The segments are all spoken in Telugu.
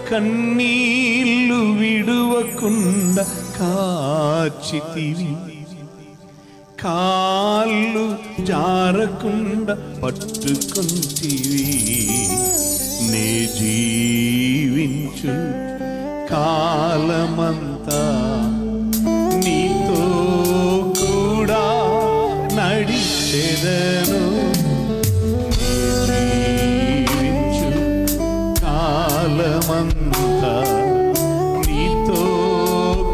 కన్నీళ్ళు విడువకుండా కాచితివి, కాళ్ళు జారకుండా పట్టుకుంటివి. నే జీవించు కాలమంతా నీతో కూడా నడిచెదను. నే జీవించు కాలమంతా నీతో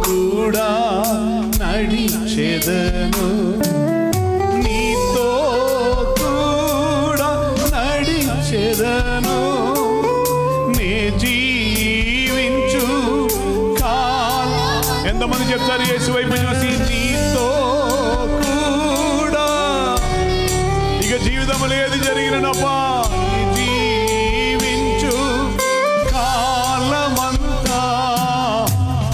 కూడా నడిచెదను. నీతో కూడా నడిచెదను. నే జీవించు ఎంతమంది చెప్తారు యేసు వైపు చూసి నీతో కూడా? ఇక జీవితంలో ఏది జరిగినప్పా జీవించు కాలమంతా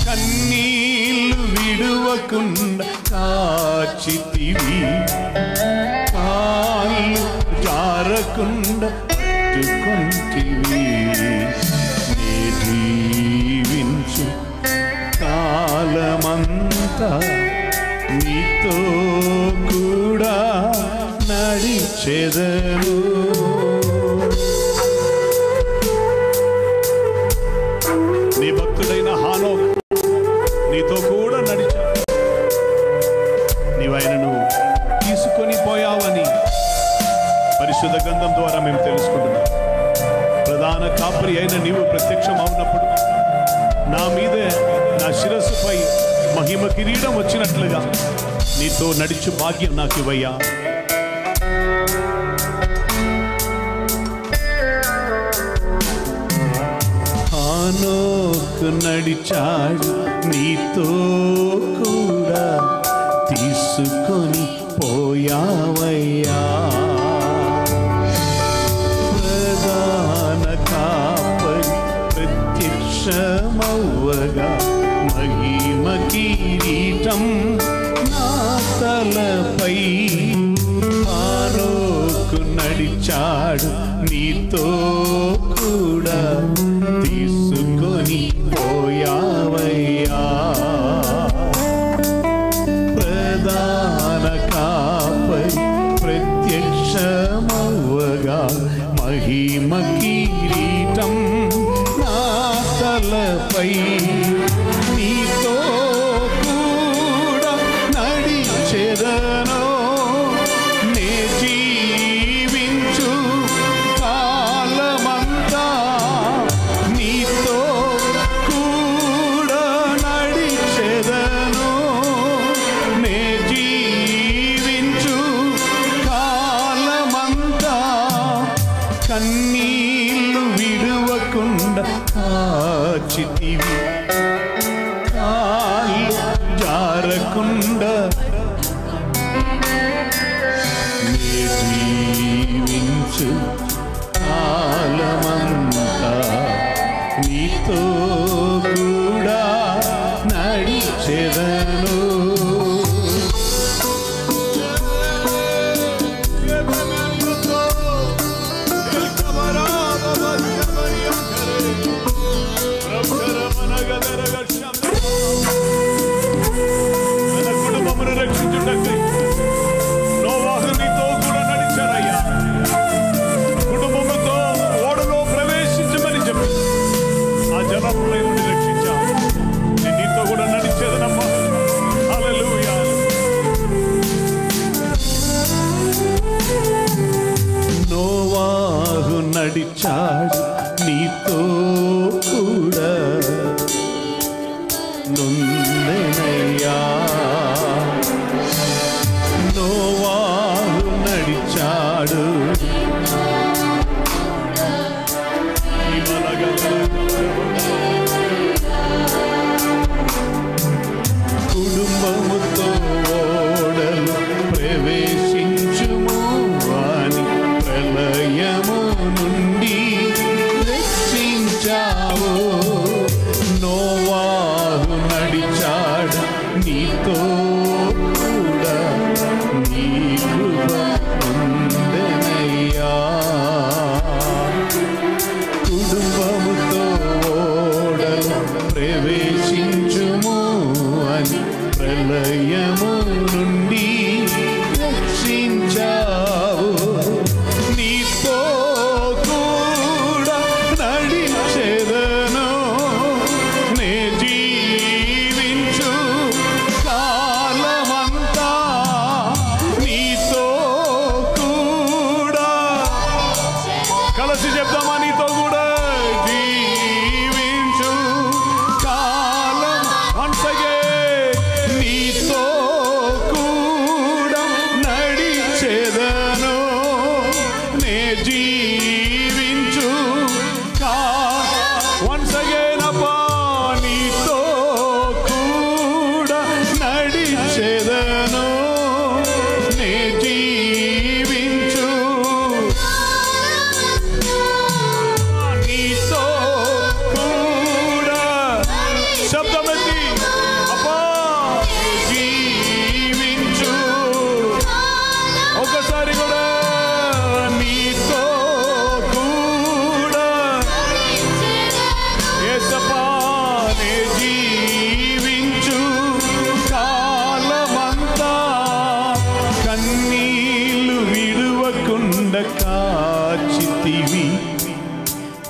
కన్నీళ్ళు విడువకుండా కాచితివి, కాళ్ళు జారకుండా పట్టుకుంటివి. నే జీవించు కాలమంతా నీతో కూడా నడిచెదను. నీ భక్తుడైన హానోక్ నీతో కూడా నడిచాడు. నీవైనను తీసుకొని పోయావని పరిశుద్ధ గ్రంథం ద్వారా మేము తెలుసుకుంటున్నాం. ప్రధాన కాపరి అయిన నీవు ప్రత్యక్షం అవునప్పుడు నా మీదే నా శిరస్సుపై మహిమ కిరీటం వచ్చినట్లుగా నీతో నడిచు భాగ్యం నాకు ఇవ్వయ్యా. హానోకు నడిచాడు నీతో కూడా తీసుకొని పోయావయ్యా. ప్రధాన కాపరి ప్రత్యక్షమవ్వగా మహిమ కిరీటం నా తలపై. హానోకు నడిచాడు నీతో కూడా తీసుకొని పోయావయ్యా. ప్రధాన కాపరి ప్రత్యక్షమవ్వగా మహిమ కిరీటం నా తలపై. నీతో కూడా నడిచెదను. నే జీవించు కాలమంతా నీతో కూడా నడిచెదను. నే జీవించు కాలమంతా కన్నీళ్ళు విడువకుండా కాచితివి, కాళ్ళు జారకుండా. నే జీవించు కాలమంతా నీతో కూడా నడిచెదను. మన కుటుంబమును రక్షించుటకై నోవాహు నీతో కూడా నడిచారయ్యా. కుటుంబముతో ఓడలో ప్రవేశించమని చెప్పి ఆ జలప్రలయం నుండి రక్షించా. నేను నీతో కూడా నడిచేదనమ్మా. హల్లెలూయా. నోవాహు నడిచాడు నీతో కూడా నొందెనయ్యా. నోవాహు నడిచాడు కుటుంబముతో ఓడలు ప్రవేశించుము అని ప్రళయము నుండి రక్షించావు. నోవాహు నడిచాడు నీతో కూడా నీ కృప పొందెనయ్యా. కుటుంబముతో ప్రవేశించుము అని ప్రళయము నుండి రక్షించావు. నీతో కూడా నడిచెదను, నే జీవించు కాలమంతా నీతో కూడా. కలిసి చెప్తామా? నీతో కూడా జీవించు కాలం. వన్స్ అగైన్, నీతో కూడా నడిచెదను, నే జీవించు వన్స్ అగైన్ అబ్బా, నీతో కూడా నడిచెదను, నే జీవించు నీతో కూడా. శబ్దమెత్తి అబ్బా, జీవించు. ఒకసారి కూడా నీతో కూడా. యేసప్పా, నే జీవించు కాలమంతా కన్నీళ్లు విడువకుండా కాచితివి,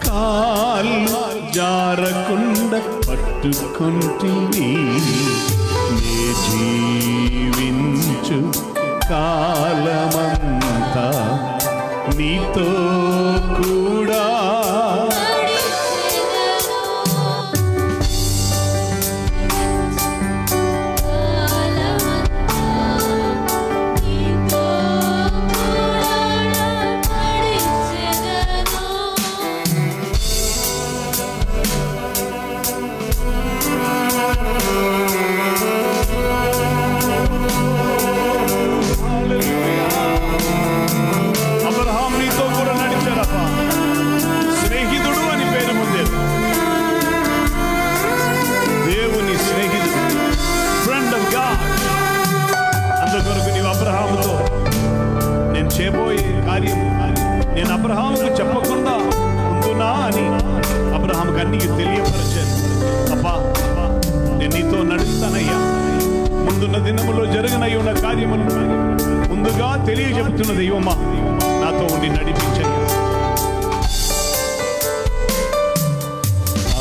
కాళ్ళు జారకుండా పట్టుకుంటివి, నే జీవించు కాలమంతా నీతో కూడా. అబ్రహాం నీతో కూడా నడిచారప్పా. స్నేహితుడు అని పేరు ముందే, దేవుని స్నేహితుడు, ఫ్రెండ్ ఆఫ్ గాడ్. అందుకొరకు నీవు అబ్రహాముతో నేను చేయబోయే కార్యం నేను అబ్రహాముకు చెప్పకుండా ఉందునా అని అబ్రహాముకు అన్ని తెలియపరిచాను. అబ్బా, నేను నీతో నడుస్తానయ్యా, ముందున్న దినములో జరగనై ఉన్న కార్యములను ముందుగా తెలియజెప్తున్న దైవమా, నాతో ఉండి నడిపించయ్యా.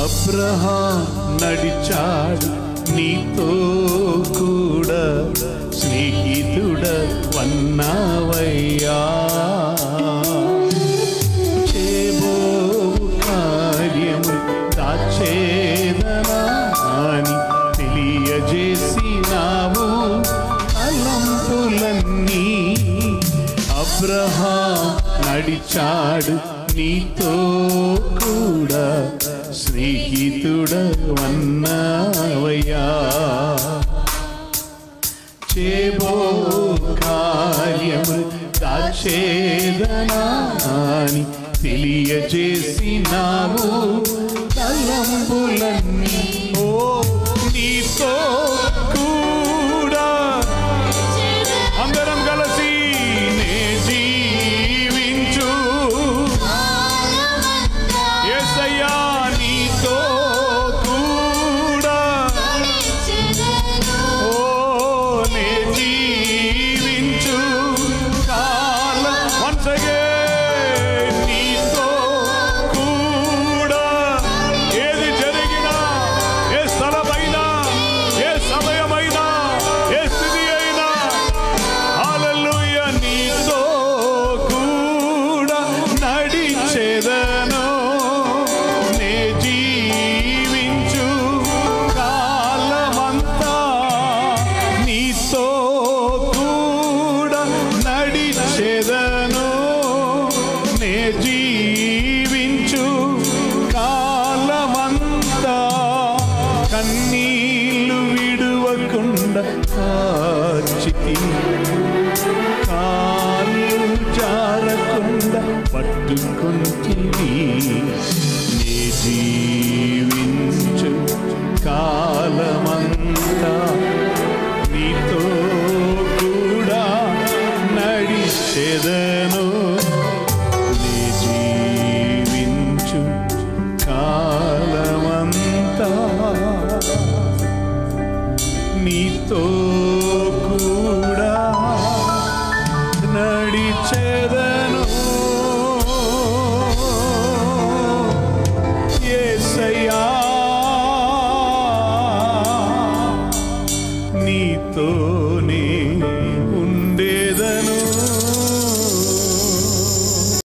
అబ్రహాం నడిచాడు నీతో కూడా, స్నేహితుడ వన్నావయ్యా. చేబో కార్యము దాచేదనా అని తెలియజేసినావు అలంపులన్నీ. అబ్రహాం నడిచాడు నీతో కూడా, స్నేహితుడ వన్నావయ్యా. చేబో కార్యము దాచేదనా అని తెలియజేసినావు తలంపులన్నీ. ఓ నీతో కూడా అందరం కలిసి నే జీవించు యేసయ్యా, నీతో కూడా. ఓ నే జీవించు కాలం. వన్స్ అగైన్, నీతో కూడా. ఏది జరిగినా, ఏ స్థలమైనా, ఏ సమయమైనా, ఏ స్థితి అయినా, హల్లెలూయా, నీతో కూడా నడిచెదను, నే జీవించు కాలమంతా నీతో కూడా నడిచెదను, నే జీవించు కాలమంతా. కన్నీళ్లు విడువకుండా కాచితి, కాళ్ళు జారకుండా పట్టుకుంటివి, నే జీవించు కాలమంతా నీతో కూడా నడిచెదను, నే జీవించు కాలమంతా. నీతోనే ఉండేదను.